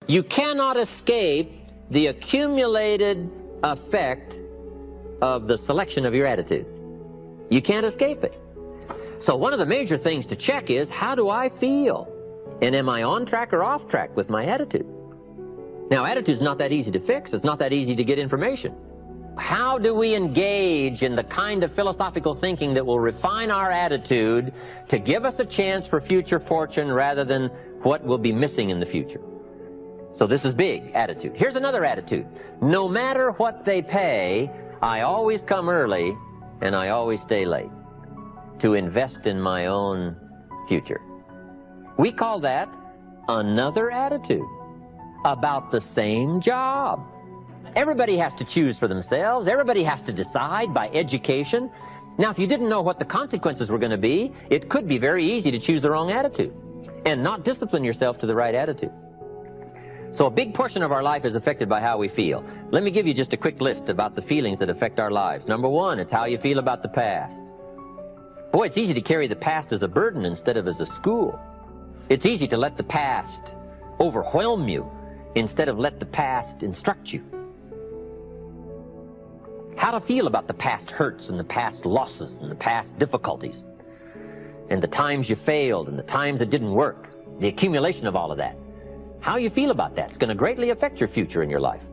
You cannot escape the accumulated effect of the selection of your attitude. You can't escape it. So one of the major things to check is, how do I feel? And am I on track or off track with my attitude? Now, attitude's not that easy to fix. It's not that easy to get information. How do we engage in the kind of philosophical thinking that will refine our attitude to give us a chance for future fortune rather than what will be missing in the future? So this is big, attitude. Here's another attitude. No matter what they pay, I always come early and I always stay late to invest in my own future. We call that another attitude about the same job. Everybody has to choose for themselves. Everybody has to decide by education. Now, if you didn't know what the consequences were going to be, it could be very easy to choose the wrong attitude and not discipline yourself to the right attitude. So a big portion of our life is affected by how we feel. Let me give you just a quick list about the feelings that affect our lives. Number one, it's how you feel about the past. Boy, it's easy to carry the past as a burden instead of as a school. It's easy to let the past overwhelm you instead of let the past instruct you. How to feel about the past hurts and the past losses and the past difficulties and the times you failed and the times it didn't work, the accumulation of all of that. How you feel about that is going to greatly affect your future in your life.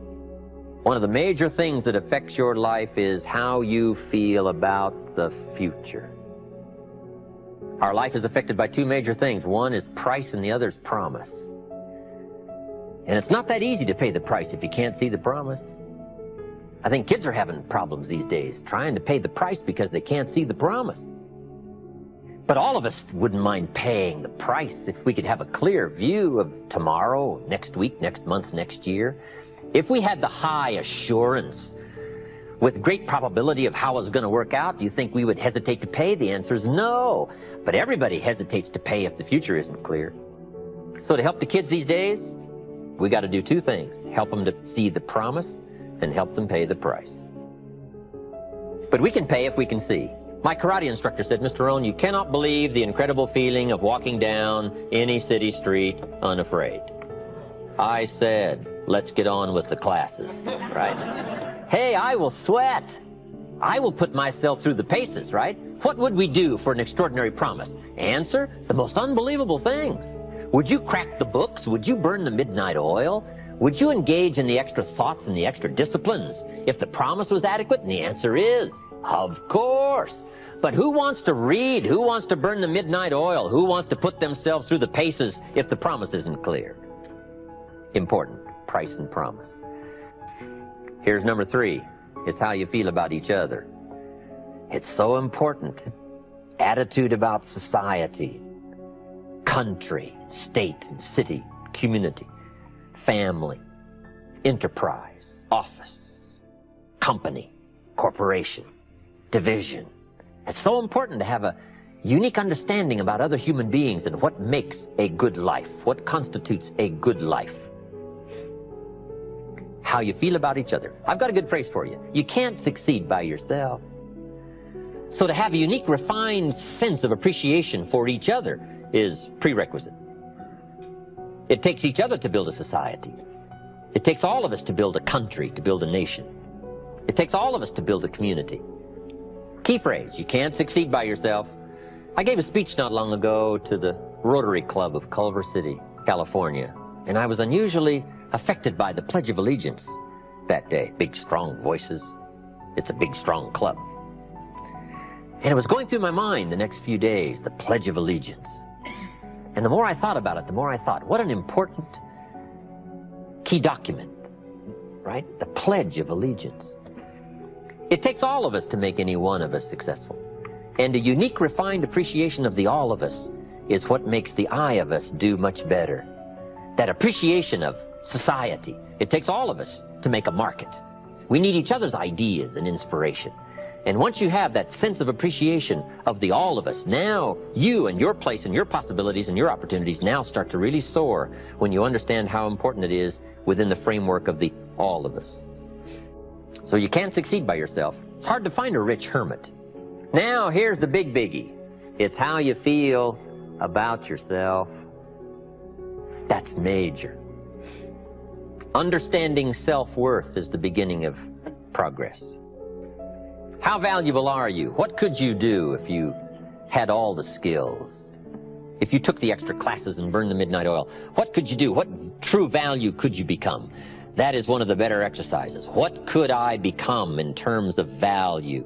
One of the major things that affects your life is how you feel about the future. Our life is affected by two major things. One is price and the other is promise. And it's not that easy to pay the price if you can't see the promise. I think kids are having problems these days trying to pay the price because they can't see the promise. But all of us wouldn't mind paying the price if we could have a clear view of tomorrow, next week, next month, next year. If we had the high assurance with great probability of how it's going to work out, do you think we would hesitate to pay? The answer is no. But everybody hesitates to pay if the future isn't clear. So to help the kids these days, we got to do two things. Help them to see the promise and help them pay the price. But we can pay if we can see. My karate instructor said, Mr. Rohn, you cannot believe the incredible feeling of walking down any city street unafraid. I said, let's get on with the classes, right? Hey, I will sweat. I will put myself through the paces, right? What would we do for an extraordinary promise? Answer, the most unbelievable things. Would you crack the books? Would you burn the midnight oil? Would you engage in the extra thoughts and the extra disciplines if the promise was adequate? And the answer is, of course. But who wants to read? Who wants to burn the midnight oil? Who wants to put themselves through the paces if the promise isn't clear? Important, price and promise. Here's number three. It's how you feel about each other. It's so important. Attitude about society, country, state, city, community, family, enterprise, office, company, corporation, division. It's so important to have a unique understanding about other human beings and what makes a good life, what constitutes a good life. How you feel about each other. I've got a good phrase for you. You can't succeed by yourself. So to have a unique, refined sense of appreciation for each other is prerequisite. It takes each other to build a society. It takes all of us to build a country, to build a nation. It takes all of us to build a community. Key phrase, you can't succeed by yourself. I gave a speech not long ago to the Rotary Club of Culver City, California, and I was unusually affected by the Pledge of Allegiance that day. Big, strong voices. It's a big, strong club. And it was going through my mind the next few days, the Pledge of Allegiance. And the more I thought about it, the more I thought, what an important key document, right? The Pledge of Allegiance. It takes all of us to make any one of us successful. And a unique, refined appreciation of the all of us is what makes the I of us do much better. That appreciation of society. It takes all of us to make a market. We need each other's ideas and inspiration. And once you have that sense of appreciation of the all of us, now you and your place and your possibilities and your opportunities now start to really soar when you understand how important it is within the framework of the all of us. So you can't succeed by yourself. It's hard to find a rich hermit. Now here's the big biggie. It's how you feel about yourself. That's major. Understanding self-worth is the beginning of progress. How valuable are you? What could you do if you had all the skills? If you took the extra classes and burned the midnight oil, what could you do? What true value could you become? That is one of the better exercises. What could I become in terms of value?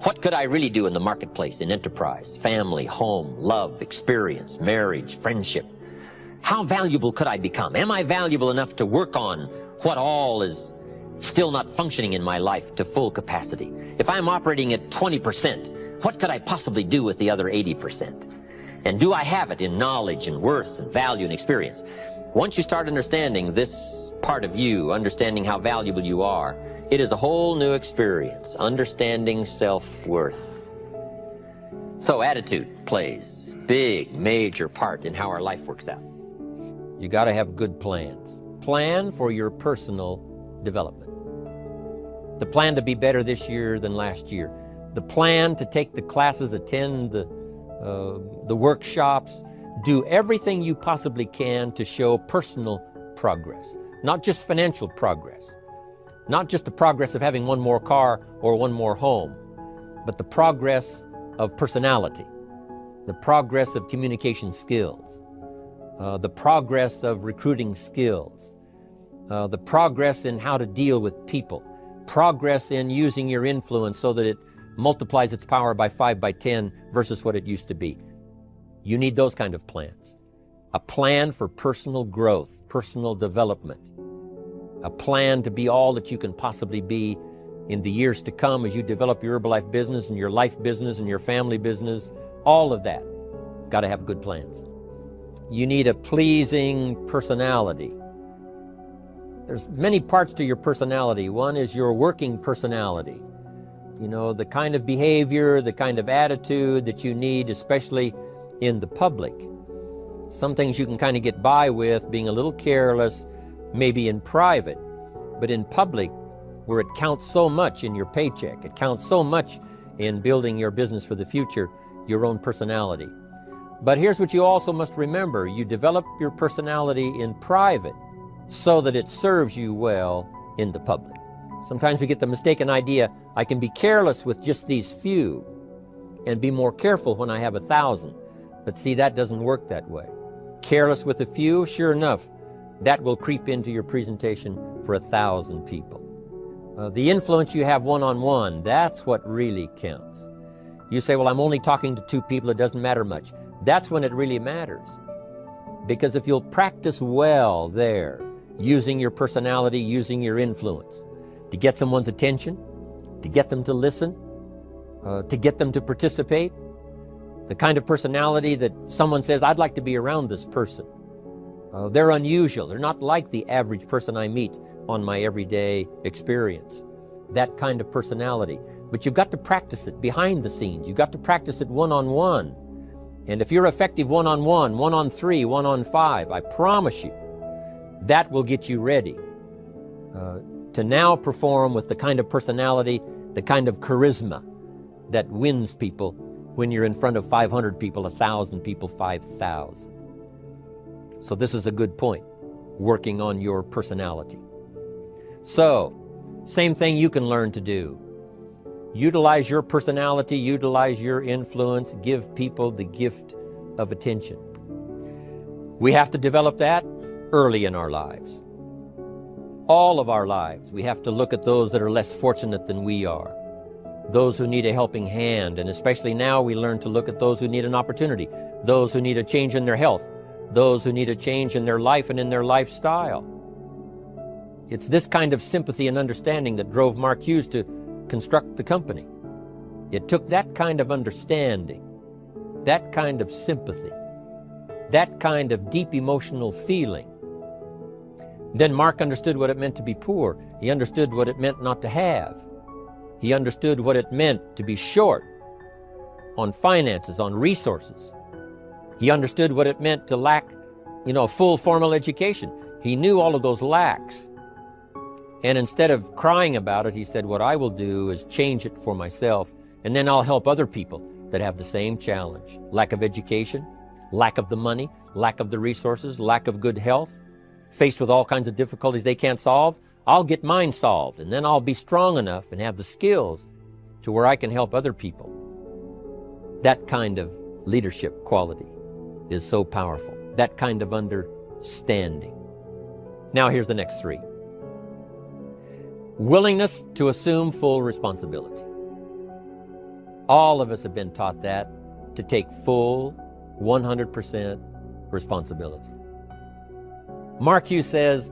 What could I really do in the marketplace, in enterprise, family, home, love, experience, marriage, friendship? How valuable could I become? Am I valuable enough to work on what all is still not functioning in my life to full capacity? If I'm operating at 20%, what could I possibly do with the other 80%? And do I have it in knowledge and worth and value and experience? Once you start understanding this part of you, understanding how valuable you are, it is a whole new experience, understanding self-worth. So attitude plays a big, major part in how our life works out. You got to have good plans. Plan for your personal development. The plan to be better this year than last year. The plan to take the classes, attend the workshops, do everything you possibly can to show personal progress. Not just financial progress. Not just the progress of having one more car or one more home, but the progress of personality, the progress of communication skills, the progress of recruiting skills, the progress in how to deal with people, progress in using your influence so that it multiplies its power by 5 by 10 versus what it used to be. You need those kind of plans. A plan for personal growth, personal development. A plan to be all that you can possibly be in the years to come as you develop your Herbalife business and your life business and your family business. All of that. Got to have good plans. You need a pleasing personality. There's many parts to your personality. One is your working personality. You know, the kind of behavior, the kind of attitude that you need, especially in the public. Some things you can kind of get by with, being a little careless, maybe in private, but in public, where it counts so much in your paycheck, it counts so much in building your business for the future, your own personality. But here's what you also must remember. You develop your personality in private so that it serves you well in the public. Sometimes we get the mistaken idea, I can be careless with just these few and be more careful when I have 1,000. But see, that doesn't work that way. Careless with a few, sure enough, that will creep into your presentation for 1,000 people. The influence you have one-on-one, that's what really counts. You say, well, I'm only talking to 2 people, it doesn't matter much. That's when it really matters. Because if you'll practice well there, using your personality, using your influence, to get someone's attention, to get them to listen, to get them to participate, the kind of personality that someone says, I'd like to be around this person. They're unusual. They're not like the average person I meet on my everyday experience. That kind of personality. But you've got to practice it behind the scenes. You've got to practice it one-on-one. And if you're effective one-on-one, 1-on-3, 1-on-5, I promise you, that will get you ready to now perform with the kind of personality, the kind of charisma that wins people when you're in front of 500 people, 1,000 people, 5,000. So this is a good point, working on your personality. So, same thing you can learn to do. Utilize your personality, utilize your influence, give people the gift of attention. We have to develop that early in our lives. All of our lives, we have to look at those that are less fortunate than we are, those who need a helping hand, and especially now we learn to look at those who need an opportunity, those who need a change in their health, those who need a change in their life and in their lifestyle. It's this kind of sympathy and understanding that drove Mark Hughes to construct the company. It took that kind of understanding, that kind of sympathy, that kind of deep emotional feeling. Then Mark understood what it meant to be poor. He understood what it meant not to have. He understood what it meant to be short on finances, on resources. He understood what it meant to lack, a full formal education. He knew all of those lacks. And instead of crying about it, he said, what I will do is change it for myself, and then I'll help other people that have the same challenge. Lack of education, lack of the money, lack of the resources, lack of good health, faced with all kinds of difficulties they can't solve, I'll get mine solved, and then I'll be strong enough and have the skills to where I can help other people. That kind of leadership quality is so powerful. That kind of understanding. Now here's the next three. Willingness to assume full responsibility. All of us have been taught that, to take full 100% responsibility. Mark Hughes says,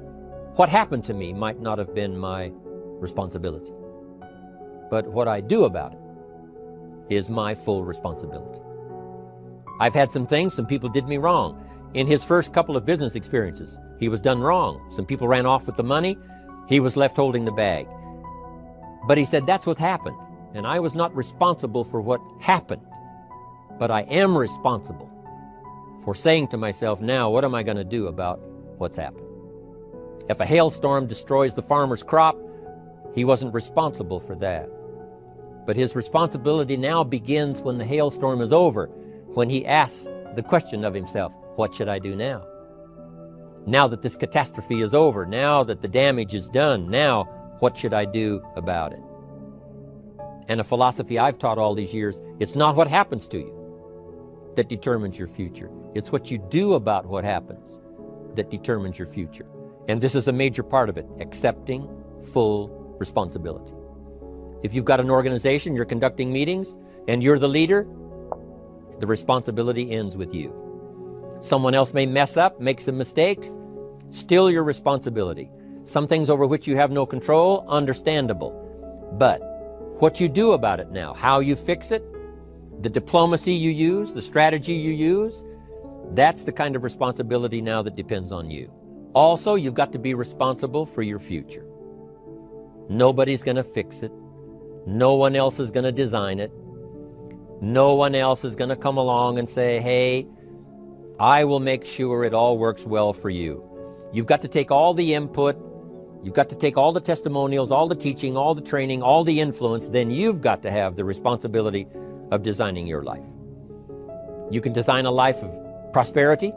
what happened to me might not have been my responsibility, but what I do about it is my full responsibility. I've had some things, some people did me wrong. In his first couple of business experiences, he was done wrong. Some people ran off with the money. He was left holding the bag. But he said, that's what happened. And I was not responsible for what happened. But I am responsible for saying to myself, now, what am I going to do about what's happened? If a hailstorm destroys the farmer's crop, he wasn't responsible for that. But his responsibility now begins when the hailstorm is over, when he asks the question of himself, what should I do now? Now that this catastrophe is over, now that the damage is done, now what should I do about it? And a philosophy I've taught all these years, it's not what happens to you that determines your future. It's what you do about what happens that determines your future. And this is a major part of it, accepting full responsibility. If you've got an organization, you're conducting meetings, and you're the leader, the responsibility ends with you. Someone else may mess up, make some mistakes, still your responsibility. Some things over which you have no control, understandable. But what you do about it now, how you fix it, the diplomacy you use, the strategy you use, that's the kind of responsibility now that depends on you. Also, you've got to be responsible for your future. Nobody's going to fix it. No one else is going to design it. No one else is going to come along and say, hey, I will make sure it all works well for you. You've got to take all the input. You've got to take all the testimonials, all the teaching, all the training, all the influence. Then you've got to have the responsibility of designing your life. You can design a life of prosperity,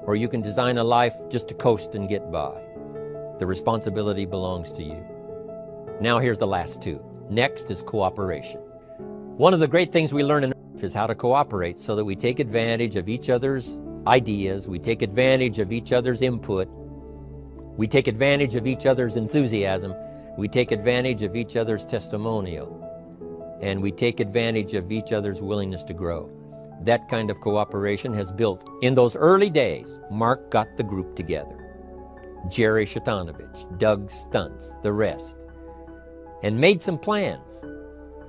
or you can design a life just to coast and get by. The responsibility belongs to you. Now here's the last two. Next is cooperation. One of the great things we learn in life is how to cooperate so that we take advantage of each other's ideas, we take advantage of each other's input, we take advantage of each other's enthusiasm, we take advantage of each other's testimonial, and we take advantage of each other's willingness to grow. That kind of cooperation has built. In those early days, Mark got the group together. Jerry Shatanovich, Doug Stuntz, the rest, and made some plans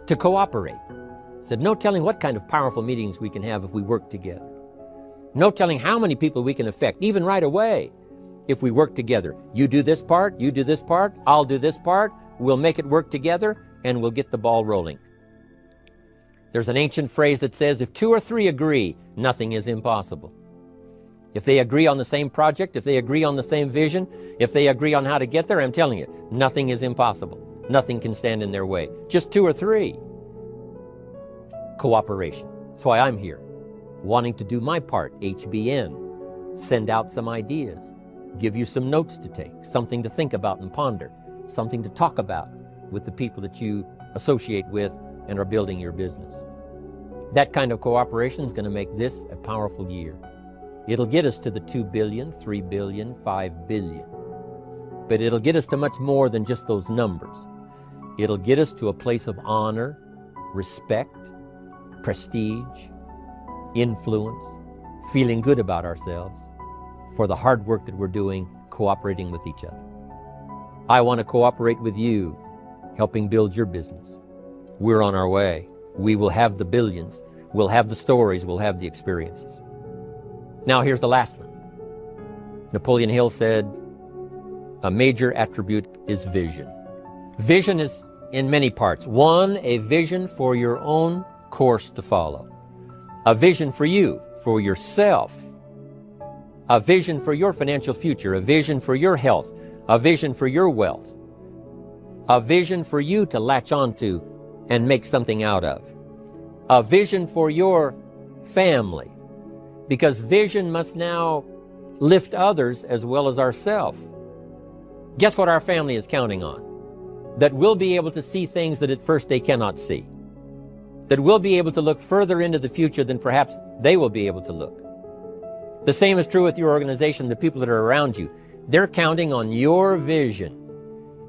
to cooperate. Said, no telling what kind of powerful meetings we can have if we work together. No telling how many people we can affect, even right away, if we work together. You do this part, you do this part, I'll do this part, we'll make it work together, and we'll get the ball rolling. There's an ancient phrase that says, if two or three agree, nothing is impossible. If they agree on the same project, if they agree on the same vision, if they agree on how to get there, I'm telling you, nothing is impossible. Nothing can stand in their way. Just two or three. Cooperation. That's why I'm here, wanting to do my part, HBN, send out some ideas, give you some notes to take, something to think about and ponder, something to talk about with the people that you associate with and are building your business. That kind of cooperation is going to make this a powerful year. It'll get us to the 2 billion, 3 billion, 5 billion. But it'll get us to much more than just those numbers. It'll get us to a place of honor, respect, prestige, influence, feeling good about ourselves for the hard work that we're doing, cooperating with each other. I want to cooperate with you, helping build your business. We're on our way. We will have the billions. We'll have the stories. We'll have the experiences. Now here's the last one. Napoleon Hill said, a major attribute is vision. Vision is in many parts. One, a vision for your own course to follow. A vision for you, for yourself. A vision for your financial future. A vision for your health. A vision for your wealth. A vision for you to latch onto and make something out of. A vision for your family. Because vision must now lift others as well as ourselves. Guess what our family is counting on? That we'll be able to see things that at first they cannot see. That we'll be able to look further into the future than perhaps they will be able to look. The same is true with your organization, the people that are around you. They're counting on your vision.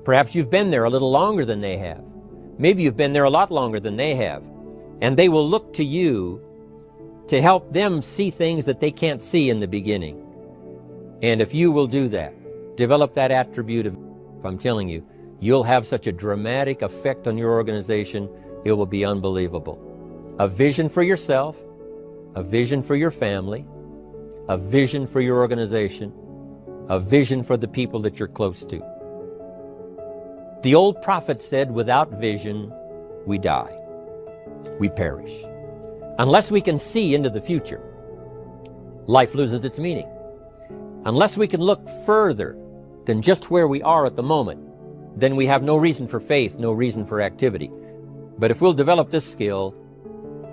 Perhaps you've been there a little longer than they have. Maybe you've been there a lot longer than they have. And they will look to you to help them see things that they can't see in the beginning. And if you will do that, develop that attribute of, I'm telling you, you'll have such a dramatic effect on your organization, it will be unbelievable. A vision for yourself, a vision for your family, a vision for your organization, a vision for the people that you're close to. The old prophet said, without vision, we die. We perish. Unless we can see into the future, life loses its meaning. Unless we can look further than just where we are at the moment, then we have no reason for faith, no reason for activity. But if we'll develop this skill,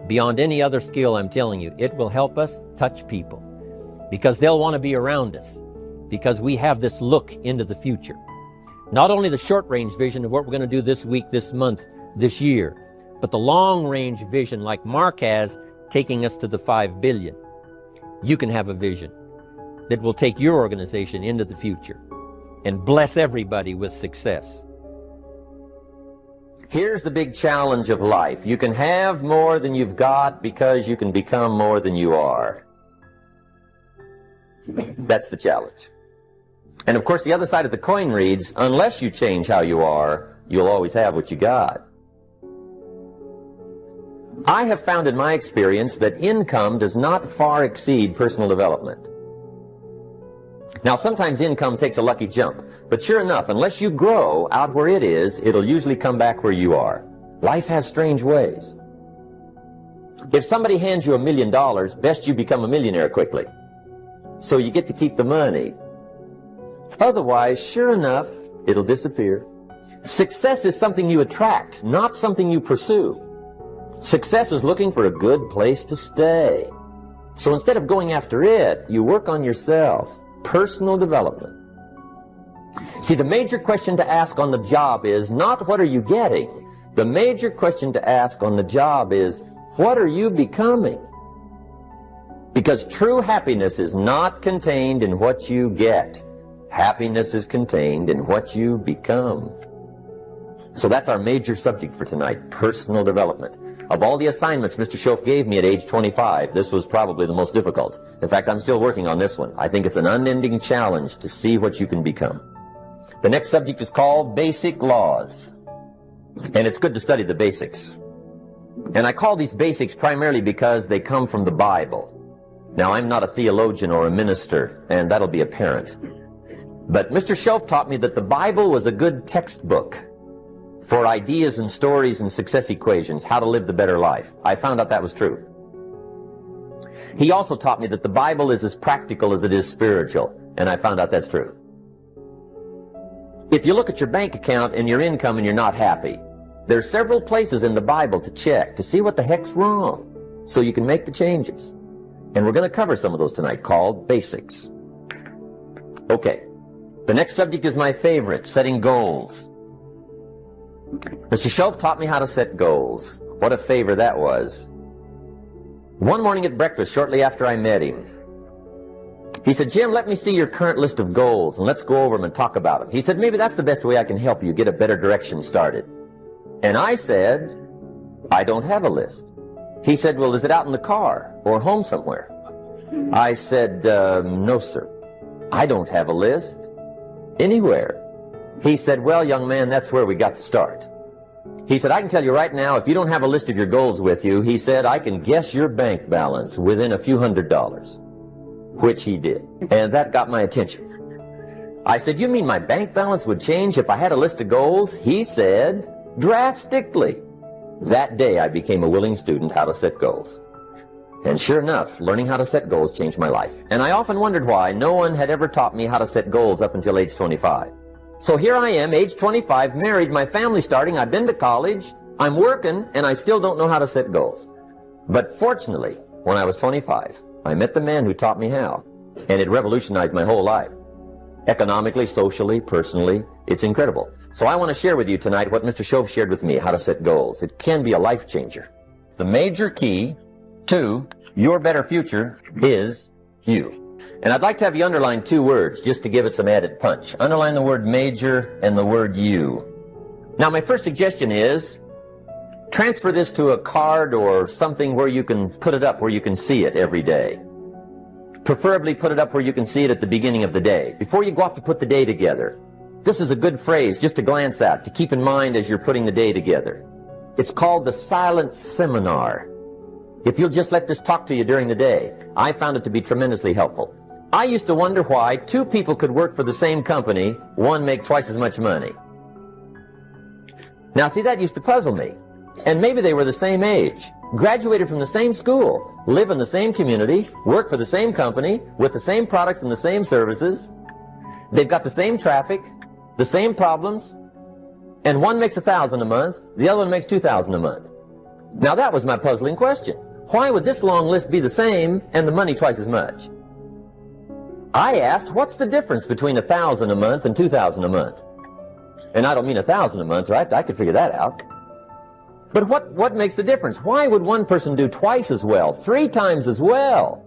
beyond any other skill, I'm telling you, it will help us touch people because they'll want to be around us because we have this look into the future. Not only the short-range vision of what we're going to do this week, this month, this year, but the long-range vision like Mark has, taking us to the 5 billion. You can have a vision that will take your organization into the future and bless everybody with success. Here's the big challenge of life. You can have more than you've got because you can become more than you are. That's the challenge. And of course, the other side of the coin reads, unless you change how you are, you'll always have what you got. I have found in my experience that income does not far exceed personal development. Now, sometimes income takes a lucky jump, but sure enough, unless you grow out where it is, it'll usually come back where you are. Life has strange ways. If somebody hands you $1 million, best you become a millionaire quickly, so you get to keep the money. Otherwise, sure enough, it'll disappear. Success is something you attract, not something you pursue. Success is looking for a good place to stay. So instead of going after it, you work on yourself. Personal development. See, the major question to ask on the job is not what are you getting? The major question to ask on the job is what are you becoming? Because true happiness is not contained in what you get. Happiness is contained in what you become. So that's our major subject for tonight, personal development. Of all the assignments Mr. Schoaf gave me at age 25, this was probably the most difficult. In fact, I'm still working on this one. I think it's an unending challenge to see what you can become. The next subject is called Basic Laws. And it's good to study the basics. And I call these basics primarily because they come from the Bible. Now, I'm not a theologian or a minister, and that'll be apparent. But Mr. Schoaf taught me that the Bible was a good textbook for ideas and stories and success equations, how to live the better life. I found out that was true. He also taught me that the Bible is as practical as it is spiritual, and I found out that's true. If you look at your bank account and your income and you're not happy, there's several places in the Bible to check to see what the heck's wrong so you can make the changes. And we're going to cover some of those tonight, called basics. Okay, the next subject is my favorite, setting goals. Mr. Schoaf taught me how to set goals. What a favor that was. One morning at breakfast, shortly after I met him, he said, Jim, let me see your current list of goals, and let's go over them and talk about them. He said, maybe that's the best way I can help you get a better direction started. And I said, I don't have a list. He said, well, is it out in the car or home somewhere? I said, no, sir. I don't have a list anywhere. He said, well, young man, that's where we got to start. He said, I can tell you right now, if you don't have a list of your goals with you, he said, I can guess your bank balance within a few $100s, which he did. And that got my attention. I said, you mean my bank balance would change if I had a list of goals? He said, drastically. That day, I became a willing student how to set goals. And sure enough, learning how to set goals changed my life. And I often wondered why no one had ever taught me how to set goals up until age 25. So here I am, age 25, married, my family's starting, I've been to college, I'm working, and I still don't know how to set goals. But fortunately, when I was 25, I met the man who taught me how. And it revolutionized my whole life. Economically, socially, personally, it's incredible. So I want to share with you tonight what Mr. Shove shared with me, how to set goals. It can be a life changer. The major key to your better future is you. And I'd like to have you underline two words just to give it some added punch. Underline the word major and the word you. Now my first suggestion is transfer this to a card or something where you can put it up, where you can see it every day. Preferably put it up where you can see it at the beginning of the day, before you go off to put the day together. This is a good phrase just to glance at, to keep in mind as you're putting the day together. It's called the silent seminar. If you'll just let this talk to you during the day, I found it to be tremendously helpful. I used to wonder why two people could work for the same company, one make twice as much money. Now see, that used to puzzle me. And maybe they were the same age, graduated from the same school, live in the same community, work for the same company, with the same products and the same services. They've got the same traffic, the same problems, and one makes $1,000 a month, the other one makes $2,000 a month. Now that was my puzzling question. Why would this long list be the same and the money twice as much? I asked, what's the difference between $1,000 a month and $2,000 a month? And I don't mean $1,000 a month, right? I could figure that out. But what makes the difference? Why would one person do twice as well, 3 times as well?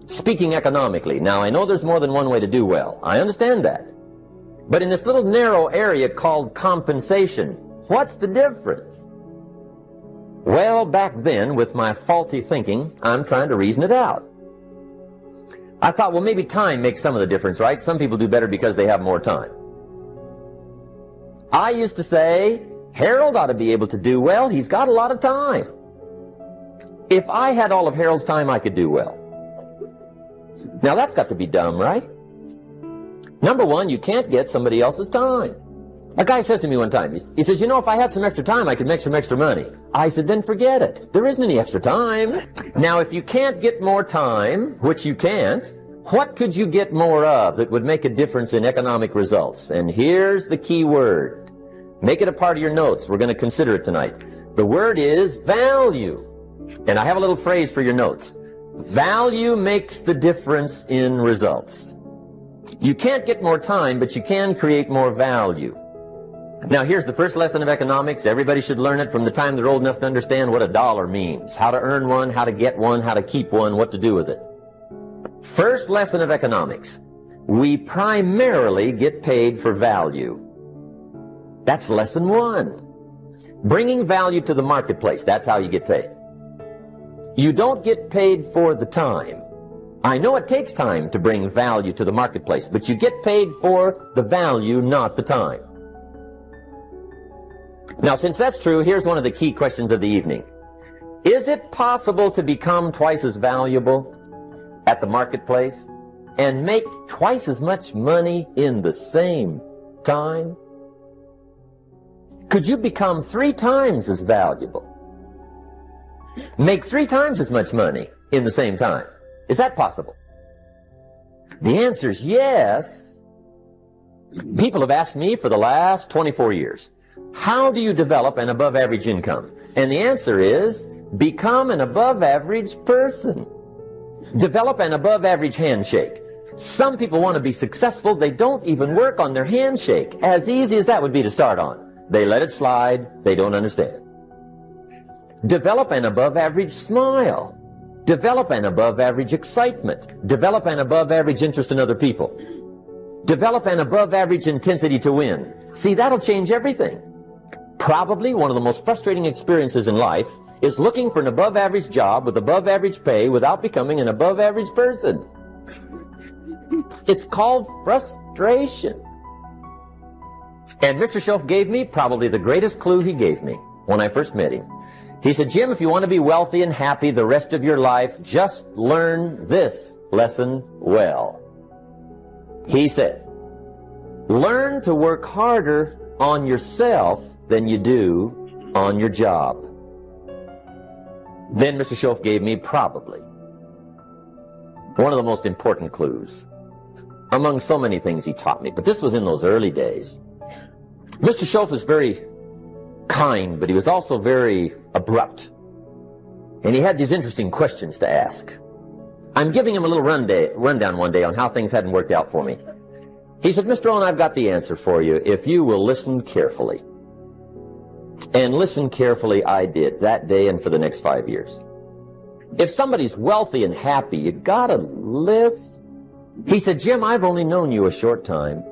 Speaking economically, now I know there's more than one way to do well. I understand that. But in this little narrow area called compensation, what's the difference? Well, back then, with my faulty thinking, I'm trying to reason it out. I thought, well, maybe time makes some of the difference, right? Some people do better because they have more time. I used to say, Harold ought to be able to do well. He's got a lot of time. If I had all of Harold's time, I could do well. Now that's got to be dumb, right? Number one, you can't get somebody else's time. A guy says to me one time, he says, you know, if I had some extra time, I could make some extra money. I said, then forget it. There isn't any extra time. Now, if you can't get more time, which you can't, what could you get more of that would make a difference in economic results? And here's the key word. Make it a part of your notes. We're going to consider it tonight. The word is value. And I have a little phrase for your notes. Value makes the difference in results. You can't get more time, but you can create more value. Now here's the first lesson of economics. Everybody should learn it from the time they're old enough to understand what a dollar means, how to earn one, how to get one, how to keep one, what to do with it. First lesson of economics. We primarily get paid for value. That's lesson 1. Bringing value to the marketplace, that's how you get paid. You don't get paid for the time. I know it takes time to bring value to the marketplace, but you get paid for the value, not the time. Now, since that's true, here's one of the key questions of the evening. Is it possible to become twice as valuable at the marketplace and make twice as much money in the same time? Could you become 3 times as valuable? Make 3 times as much money in the same time? Is that possible? The answer is yes. People have asked me for the last 24 years, how do you develop an above-average income? And the answer is, become an above-average person. Develop an above-average handshake. Some people want to be successful. They don't even work on their handshake. As easy as that would be to start on. They let it slide. They don't understand. Develop an above-average smile. Develop an above-average excitement. Develop an above-average interest in other people. Develop an above-average intensity to win. See, that'll change everything. Probably one of the most frustrating experiences in life is looking for an above-average job with above-average pay without becoming an above-average person. It's called frustration. And Mr. Shove gave me probably the greatest clue he gave me when I first met him. He said, Jim, if you want to be wealthy and happy the rest of your life, just learn this lesson well. He said, learn to work harder on yourself than you do on your job. Then Mr. Shove gave me probably one of the most important clues among so many things he taught me, but this was in those early days. Mr. Shove was very kind, but he was also very abrupt. And he had these interesting questions to ask. I'm giving him a little rundown one day on how things hadn't worked out for me. He said, Mr. Rohn, I've got the answer for you if you will listen carefully. And listen carefully I did that day and for the next 5 years. If somebody's wealthy and happy, you gotta listen. He said, Jim, I've only known you a short time.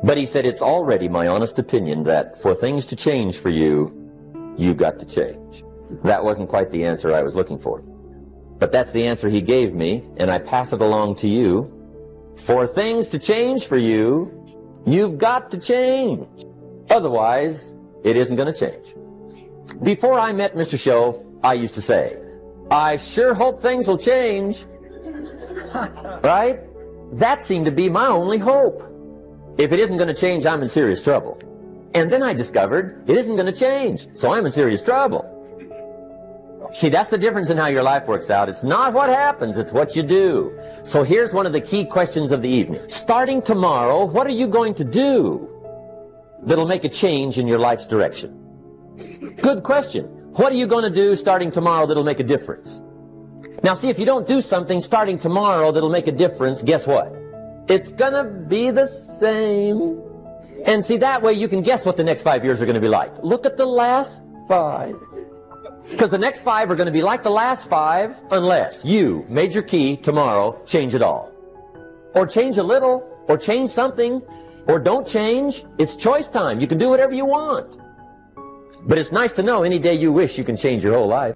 But he said, it's already my honest opinion that for things to change for you, you've got to change. That wasn't quite the answer I was looking for. But that's the answer he gave me, and I pass it along to you. For things to change for you, you've got to change. Otherwise, it isn't going to change. Before I met Mr. Shove, I used to say, I sure hope things will change. Right? That seemed to be my only hope. If it isn't going to change, I'm in serious trouble. And then I discovered it isn't going to change, so I'm in serious trouble. See, that's the difference in how your life works out. It's not what happens, it's what you do. So here's one of the key questions of the evening. Starting tomorrow, what are you going to do that'll make a change in your life's direction? Good question. What are you going to do starting tomorrow that'll make a difference? Now see, if you don't do something starting tomorrow that'll make a difference, guess what? It's gonna be the same. And see, that way you can guess what the next 5 years are gonna be like. Look at the last 5. Because the next 5 are going to be like the last 5 unless you, major key, tomorrow, change it all. Or change a little, or change something, or don't change. It's choice time. You can do whatever you want. But it's nice to know any day you wish you can change your whole life.